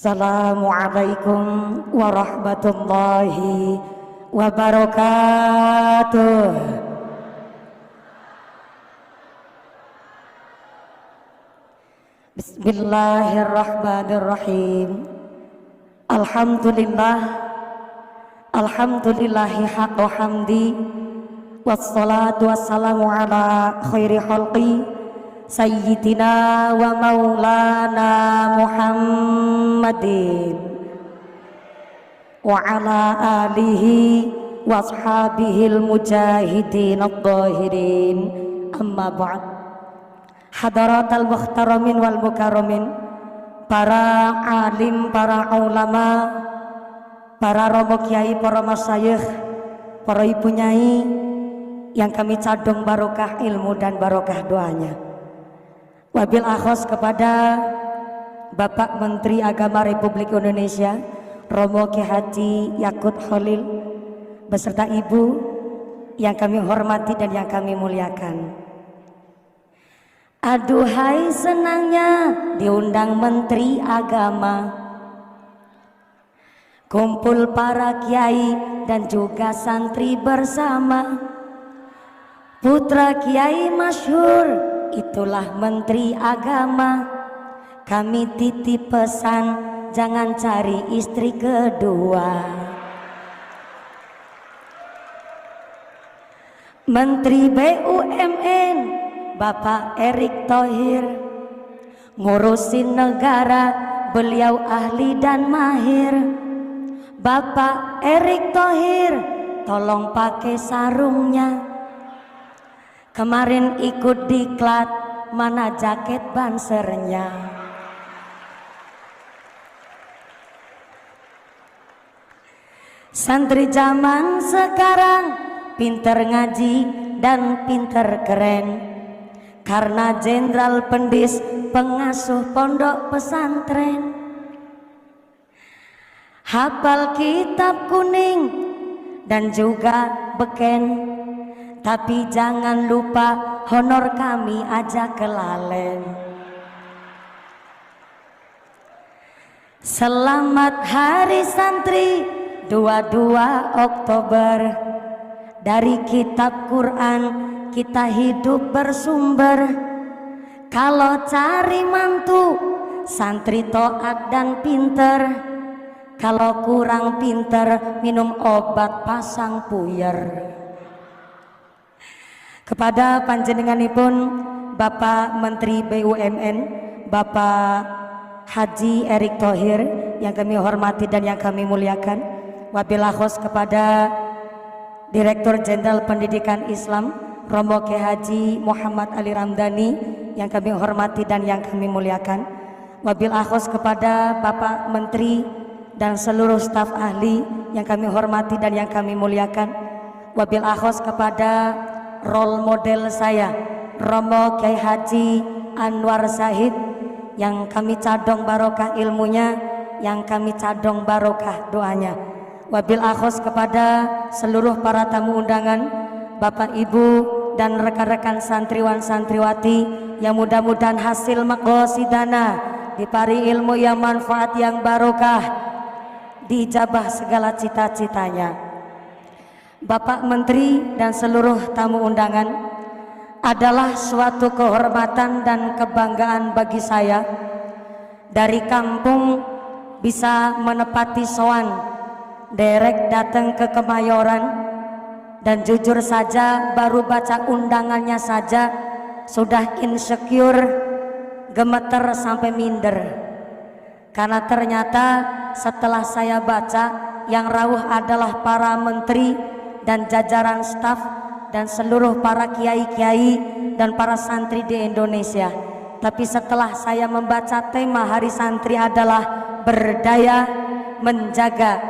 Assalamualaikum warahmatullahi wabarakatuh. Bismillahirrahmanirrahim. Alhamdulillah, alhamdulillahi haqqa hamdi, wassalatu wassalamu ala khairi khalqi Sayyidina wa maulana Muhammadin wa ala alihi wa ashabihil mujahidin ad-dhahirin, amma ba'd. Hadaratal muhtaramin wal mukarramin, para alim, para ulama, para romo kiai, para masyayikh, para ibu nyai yang kami cadung barokah ilmu dan barokah doanya. Wabil akhos kepada Bapak Menteri Agama Republik Indonesia Romo Kiai Haji Yakut Khalil beserta Ibu yang kami hormati dan yang kami muliakan. Aduhai senangnya diundang Menteri Agama, kumpul para kiai dan juga santri bersama. Putra kiai masyhur, itulah Menteri Agama. Kami titip pesan, jangan cari istri kedua. Menteri BUMN Bapak Erick Thohir, ngurusin negara beliau ahli dan mahir. Bapak Erick Thohir, tolong pakai sarungnya. Kemarin ikut diklat, mana jaket bansernya. Santri zaman sekarang pinter ngaji dan pinter keren, karena jenderal pendis pengasuh pondok pesantren. Hafal kitab kuning dan juga beken, tapi jangan lupa honor kami aja kelalen. Selamat Hari Santri 22 Oktober. Dari kitab Quran kita hidup bersumber. Kalau cari mantu, santri taat dan pinter. Kalau kurang pinter, minum obat pasang puyer. Kepada panjenenganipun Bapak Menteri BUMN Bapak Haji Erick Thohir yang kami hormati dan yang kami muliakan. Wabil akhos kepada Direktur Jenderal Pendidikan Islam Romo Kiai Haji Muhammad Ali Ramdhani yang kami hormati dan yang kami muliakan. Wabil akhos kepada Bapak Menteri dan seluruh staf ahli yang kami hormati dan yang kami muliakan. Wabil akhos kepada role model saya Romo Kiai Haji Anwar Zahid yang kami cadong barokah ilmunya, yang kami cadong barokah doanya. Wabil akhos kepada seluruh para tamu undangan, Bapak Ibu dan rekan-rekan santriwan santriwati yang mudah-mudahan hasil maqasidana dipari ilmu yang manfaat yang barokah, diijabah segala cita-citanya. Bapak Menteri dan seluruh tamu undangan, adalah suatu kehormatan dan kebanggaan bagi saya dari kampung bisa menepati sowan derek datang ke Kemayoran, dan jujur saja baru baca undangannya saja sudah insecure, gemeter sampai minder, karena ternyata setelah saya baca yang rawuh adalah para menteri dan jajaran staf dan seluruh para kiai-kiai dan para santri di Indonesia. Tapi setelah saya membaca tema Hari Santri adalah berdaya menjaga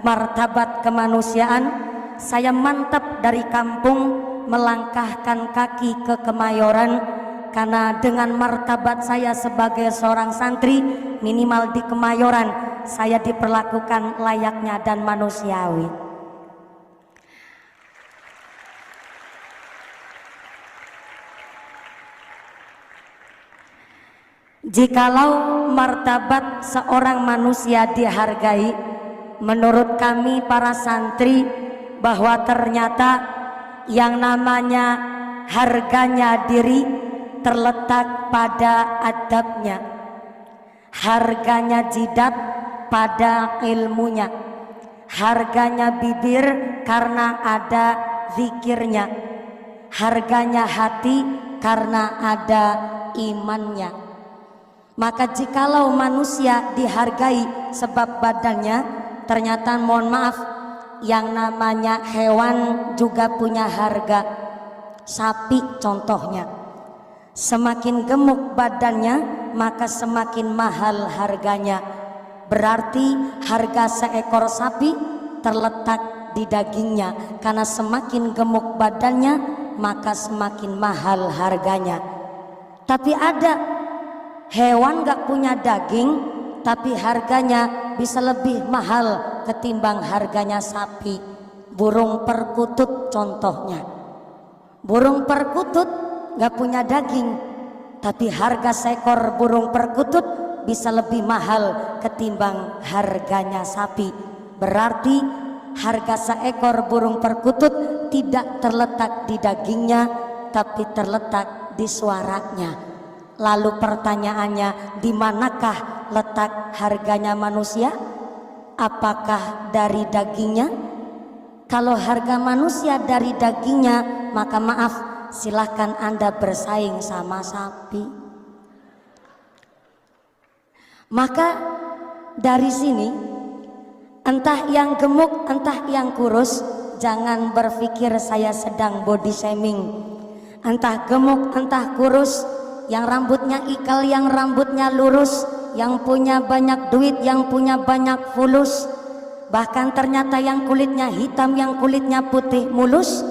martabat kemanusiaan, saya mantap dari kampung melangkahkan kaki ke Kemayoran, karena dengan martabat saya sebagai seorang santri, minimal di Kemayoran saya diperlakukan layaknya dan manusiawi. Jikalau martabat seorang manusia dihargai, menurut kami para santri bahwa ternyata yang namanya harganya diri terletak pada adabnya, harganya jidat pada ilmunya, harganya bibir karena ada zikirnya, harganya hati karena ada imannya. Maka jikalau manusia dihargai sebab badannya, ternyata mohon maaf, yang namanya hewan juga punya harga. Sapi contohnya, semakin gemuk badannya maka semakin mahal harganya. Berarti harga seekor sapi terletak di dagingnya, karena semakin gemuk badannya maka semakin mahal harganya. Tapi ada hewan gak punya daging tapi harganya bisa lebih mahal ketimbang harganya sapi. Burung perkutut contohnya. Burung perkutut gak punya daging tapi harga seekor burung perkutut bisa lebih mahal ketimbang harganya sapi. Berarti harga seekor burung perkutut tidak terletak di dagingnya tapi terletak di suaranya. Lalu pertanyaannya, di manakah letak harganya manusia? Apakah dari dagingnya? Kalau harga manusia dari dagingnya, maka maaf, silahkan Anda bersaing sama sapi. Maka dari sini, entah yang gemuk, entah yang kurus, jangan berpikir saya sedang body shaming. Entah gemuk, entah kurus, yang rambutnya ikal, yang rambutnya lurus, yang punya banyak duit, yang punya banyak fulus, bahkan ternyata yang kulitnya hitam, yang kulitnya putih mulus.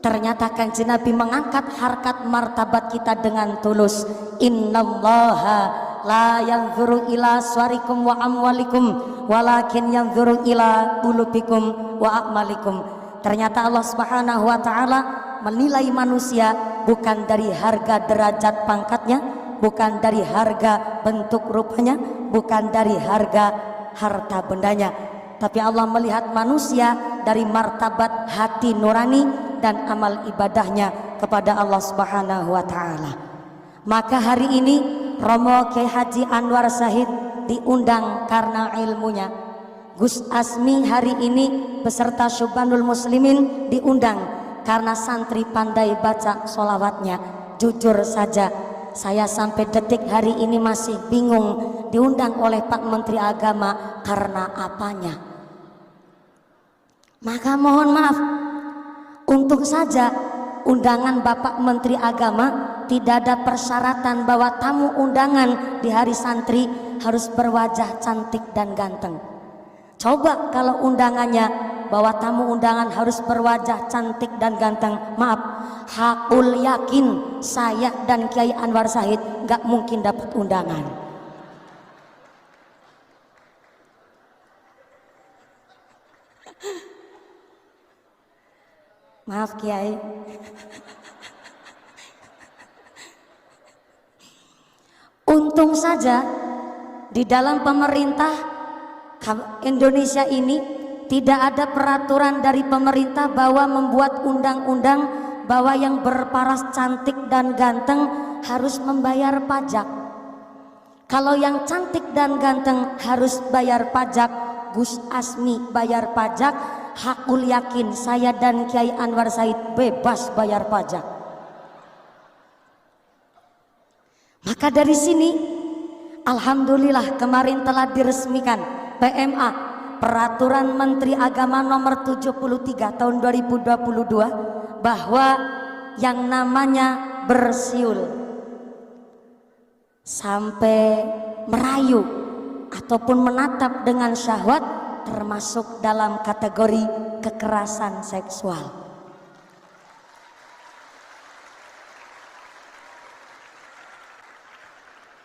Ternyata Kanjeng Nabi mengangkat harkat martabat kita dengan tulus. Innallaha la yanzuru ila suwarikum wa amwalikum walakin yanzuru ila qulubikum wa a'malikum. Ternyata Allah Subhanahu wa taala menilai manusia bukan dari harga derajat pangkatnya, bukan dari harga bentuk rupanya, bukan dari harga harta bendanya, tapi Allah melihat manusia dari martabat hati nurani dan amal ibadahnya kepada Allah Subhanahu wa taala. Maka hari ini Romo Kiai Haji Anwar Shahid diundang karena ilmunya. Gus Asmi hari ini beserta Syubanul Muslimin diundang karena santri pandai baca sholawatnya. Jujur saja, saya sampai detik hari ini masih bingung diundang oleh Pak Menteri Agama karena apanya. Maka mohon maaf, untung saja undangan Bapak Menteri Agama tidak ada persyaratan bahwa tamu undangan di hari santri harus berwajah cantik dan ganteng. Coba kalau undangannya bahwa tamu undangan harus berwajah cantik dan ganteng, maaf, hakul yakin saya dan Kiai Anwar Shahid gak mungkin dapat undangan. Maaf Kiai. Untung saja di dalam pemerintah Indonesia ini tidak ada peraturan dari pemerintah bahwa membuat undang-undang bahwa yang berparas cantik dan ganteng harus membayar pajak. Kalau yang cantik dan ganteng harus bayar pajak, Gus Asmi bayar pajak, hakul yakin saya dan Kiai Anwar Shahid bebas bayar pajak. Maka dari sini alhamdulillah kemarin telah diresmikan PMA, Peraturan Menteri Agama nomor 73 tahun 2022, bahwa yang namanya bersiul sampai merayu ataupun menatap dengan syahwat termasuk dalam kategori kekerasan seksual.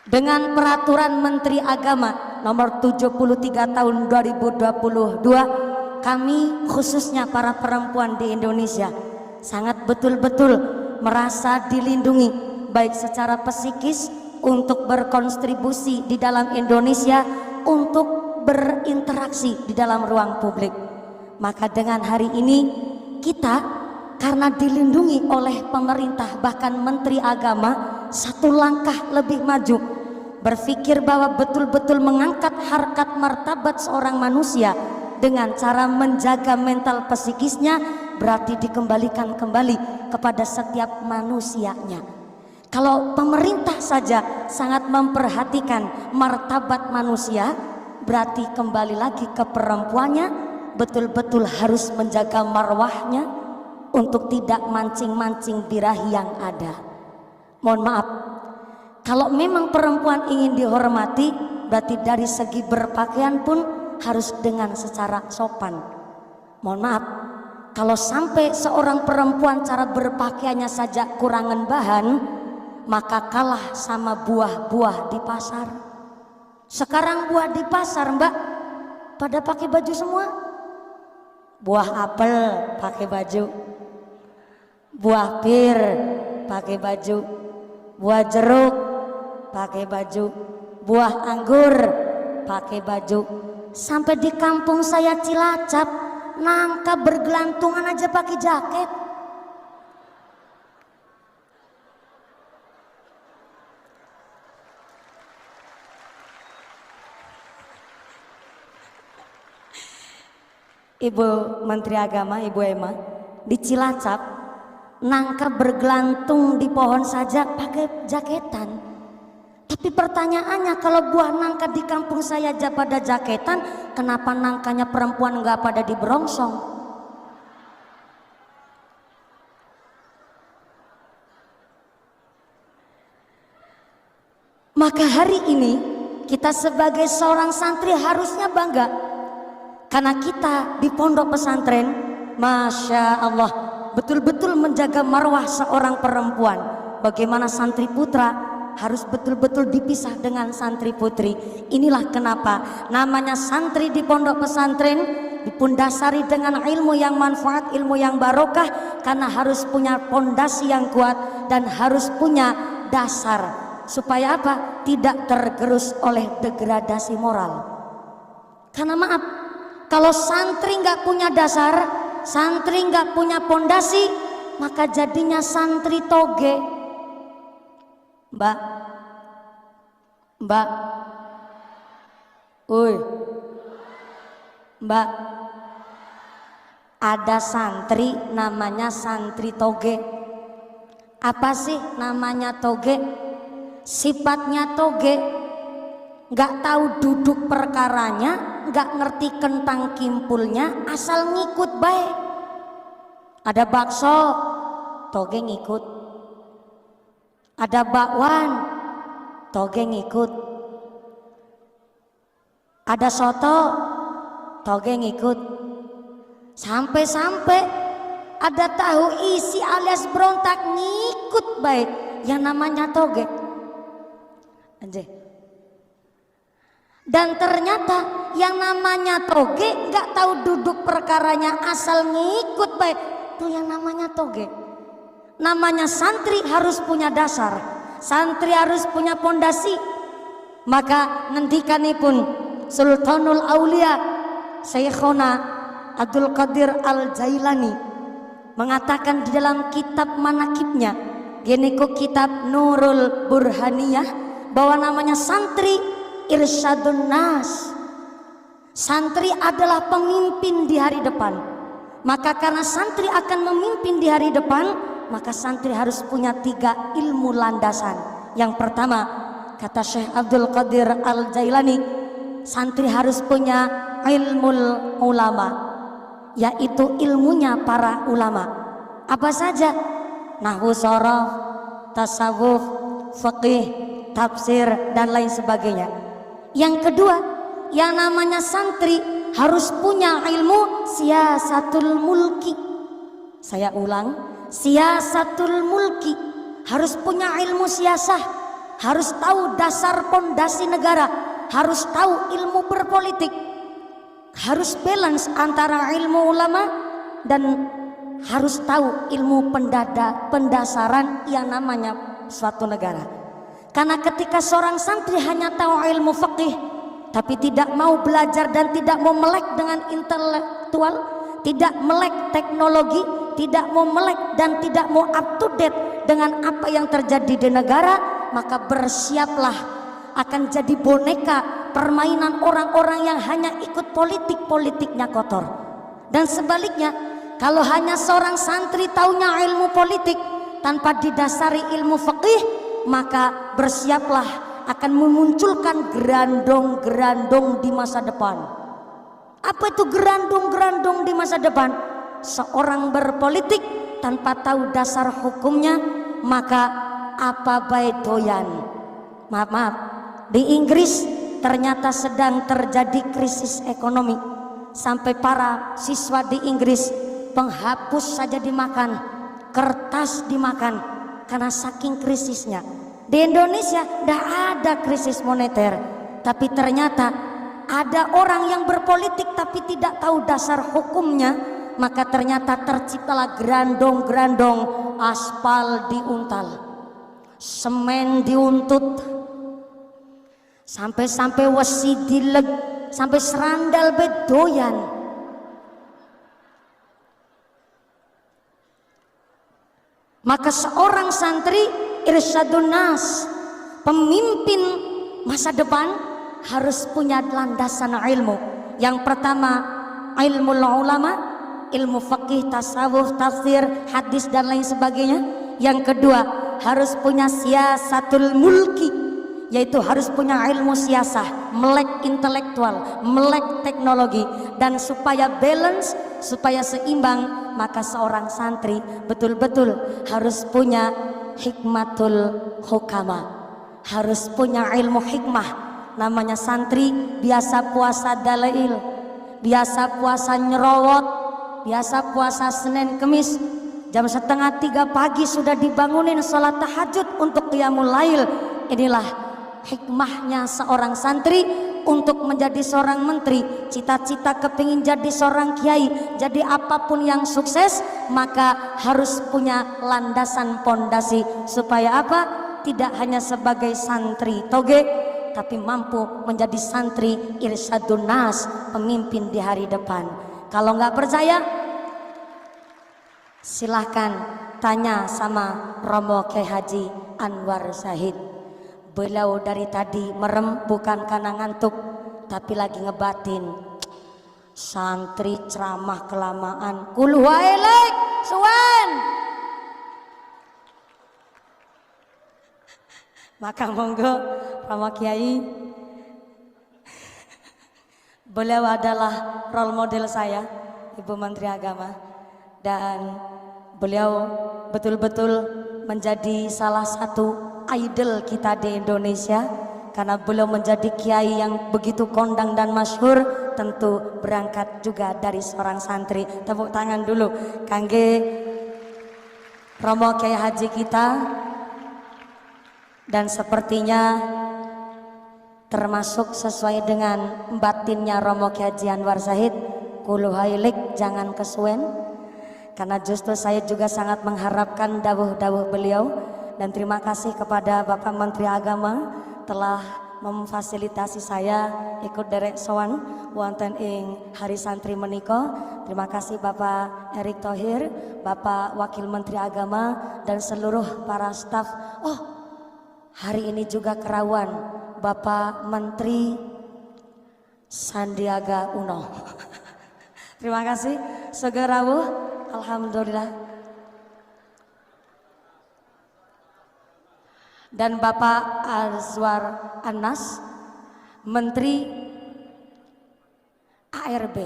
Dengan Peraturan Menteri Agama nomor 73 tahun 2022, kami khususnya para perempuan di Indonesia sangat betul-betul merasa dilindungi baik secara psikis untuk berkontribusi di dalam Indonesia, untuk berinteraksi di dalam ruang publik. Maka dengan hari ini kita karena dilindungi oleh pemerintah, bahkan Menteri Agama, satu langkah lebih maju, berpikir bahwa betul-betul mengangkat harkat martabat seorang manusia dengan cara menjaga mental psikisnya, berarti dikembalikan kembali kepada setiap manusianya. Kalau pemerintah saja sangat memperhatikan martabat manusia, berarti kembali lagi ke perempuannya, betul-betul harus menjaga marwahnya untuk tidak mancing-mancing birahi yang ada. Mohon maaf, kalau memang perempuan ingin dihormati, berarti dari segi berpakaian pun harus dengan secara sopan. Mohon maaf, kalau sampai seorang perempuan cara berpakaiannya saja kurangan bahan, maka kalah sama buah-buah di pasar. Sekarang buah di pasar, Mbak, pada pakai baju semua. Buah apel pakai baju, buah pir pakai baju, buah jeruk pakai baju, buah anggur pakai baju. Sampai di kampung saya Cilacap, nangka bergelantungan aja pakai jaket. Ibu Menteri Agama, Ibu Emma, di Cilacap nangka bergelantung di pohon saja pakai jaketan. Tapi pertanyaannya, kalau buah nangka di kampung saya aja pada jaketan, kenapa nangkanya perempuan nggak pada di berongsong? Maka hari ini kita sebagai seorang santri harusnya bangga. Karena kita di pondok pesantren, Masya Allah, betul-betul menjaga marwah seorang perempuan. Bagaimana santri putra harus betul-betul dipisah dengan santri putri. Inilah kenapa namanya santri di pondok pesantren dipundasari dengan ilmu yang manfaat, ilmu yang barokah. Karena harus punya pondasi yang kuat dan harus punya dasar. Supaya apa? Tidak tergerus oleh degradasi moral. Karena maaf, kalau santri nggak punya dasar, santri nggak punya pondasi, maka jadinya santri toge. Mbak, Mbak, ada santri namanya santri toge. Apa sih namanya toge? Sifatnya toge, nggak tahu duduk perkaranya, nggak ngerti kentang kimpulnya, asal ngikut baik. Ada bakso, toge ngikut. Ada bakwan, toge ngikut. Ada soto, toge ngikut. Sampai-sampai ada tahu isi alias berontak, ngikut baik. Yang namanya toge. Anjay. Dan ternyata yang namanya toge nggak tahu duduk perkaranya, asal ngikut baik. Itu yang namanya toge. Namanya santri harus punya dasar, santri harus punya pondasi. Maka ngendikanipun Sultanul Aulia Syekhona Abdul Qadir Al-Jailani mengatakan di dalam kitab manakibnya, geniku kitab Nurul Burhaniyah, bahwa namanya santri irsyadun nas. Santri adalah pemimpin di hari depan. Maka karena santri akan memimpin di hari depan, maka santri harus punya 3 ilmu landasan. Yang pertama, kata Syekh Abdul Qadir Al-Jailani, santri harus punya ilmul ulama, yaitu ilmunya para ulama. Apa saja? Nahwu sharaf, tasawuf, fiqih, tafsir, dan lain sebagainya. Yang kedua, yang namanya santri harus punya ilmu siasatul mulki. Saya ulang, siasatul mulki, harus punya ilmu siasah, harus tahu dasar pondasi negara, harus tahu ilmu berpolitik, harus balance antara ilmu ulama dan harus tahu ilmu pendasaran yang namanya suatu negara. Karena ketika seorang santri hanya tahu ilmu fikih tapi tidak mau belajar dan tidak mau melek dengan intelektual, tidak melek teknologi, tidak mau melek dan tidak mau up to date dengan apa yang terjadi di negara, maka bersiaplah akan jadi boneka permainan orang-orang yang hanya ikut politik, politiknya kotor. Dan sebaliknya, kalau hanya seorang santri taunya ilmu politik tanpa didasari ilmu fikih, maka bersiaplah akan memunculkan gerandong-gerandong di masa depan. Apa itu gerandong-gerandong di masa depan? Seorang berpolitik tanpa tahu dasar hukumnya, maka apa baik doyan. Maaf, di Inggris ternyata sedang terjadi krisis ekonomi, sampai para siswa di Inggris penghapus saja dimakan, kertas dimakan karena saking krisisnya. Di Indonesia tidak ada krisis moneter, tapi ternyata ada orang yang berpolitik tapi tidak tahu dasar hukumnya, maka ternyata terciptalah gerandong-gerandong, aspal diuntal, semen diuntut, sampai-sampai wesi dileg, sampai serandal bedoyan. Maka seorang santri irsyadun nas, pemimpin masa depan, harus punya landasan ilmu. Yang pertama ilmu ulama, ilmu fikih, tasawuf, tafsir, hadis dan lain sebagainya. Yang kedua harus punya siasatul mulki, yaitu harus punya ilmu siasah, melek intelektual, melek teknologi. Dan supaya balance, supaya seimbang, maka seorang santri betul-betul harus punya hikmatul hukama, harus punya ilmu hikmah. Namanya santri biasa puasa dalail, biasa puasa nyerowot, biasa puasa Senin Kemis, jam 2:30 pagi sudah dibangunin sholat tahajud untuk qiyamul lail. Inilah hikmahnya seorang santri untuk menjadi seorang menteri. Cita-cita kepingin jadi seorang kiai, jadi apapun yang sukses, maka harus punya landasan pondasi. Supaya apa? Tidak hanya sebagai santri toge, tapi mampu menjadi santri irsyadun nas, pemimpin di hari depan. Kalau nggak percaya, silahkan tanya sama Romo Kyai Haji Anwar Zahid. Beliau dari tadi merem bukan karena ngantuk, tapi lagi ngebatin. Santri ceramah kelamaan, kul wailek suwan. Maka monggo Romo Kiai, beliau adalah role model saya, Ibu Menteri Agama, dan beliau betul-betul menjadi salah satu idol kita di Indonesia, karena beliau menjadi kiai yang begitu kondang dan masyhur, tentu berangkat juga dari seorang santri. Tepuk tangan dulu kangge Romo Kyai Haji kita. Dan sepertinya termasuk sesuai dengan batinnya Romo Kyai Haji Anwar Zahid, kulu hailik jangan kesuwen, karena justru saya juga sangat mengharapkan dawuh-dawuh beliau. Dan terima kasih kepada Bapak Menteri Agama telah memfasilitasi saya ikut derek sowan wonten ing Hari Santri menika. Terima kasih Bapak Erick Thohir, Bapak Wakil Menteri Agama, dan seluruh para staf. Oh, hari ini juga kerawan Bapak Menteri Sandiaga Uno. Terima kasih. Segerawuh, alhamdulillah. Dan Bapak Azwar Anas, Menteri ARB.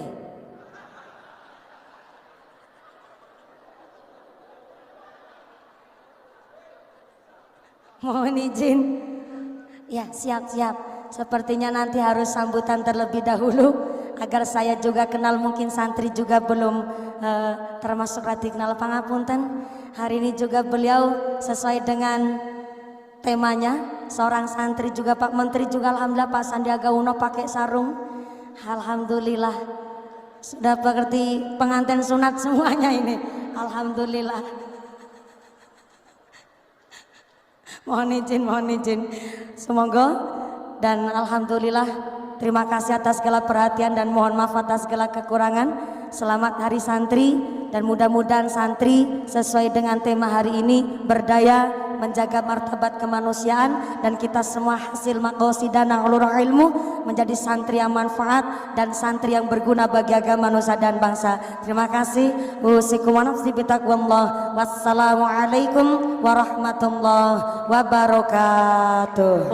Mohon izin. Ya, siap-siap. Sepertinya nanti harus sambutan terlebih dahulu agar saya juga kenal, mungkin santri juga belum termasuk rati kenal, pangapunten. Hari ini juga beliau sesuai dengan temanya, seorang santri juga Pak Menteri juga, alhamdulillah Pak Sandiaga Uno pakai sarung, alhamdulillah. Sudah mengerti pengantin sunat semuanya ini, alhamdulillah. Mohon izin. Semoga dan alhamdulillah terima kasih atas segala perhatian dan mohon maaf atas segala kekurangan. Selamat Hari Santri dan mudah-mudahan santri sesuai dengan tema hari ini berdaya menjaga martabat kemanusiaan dan kita semua hasil maqasidana ulul ilmu menjadi santri yang manfaat dan santri yang berguna bagi agama nusa dan bangsa. Terima kasih. Usikum wa nafsi bitaqwallah. Wassalamualaikum warahmatullahi wabarakatuh.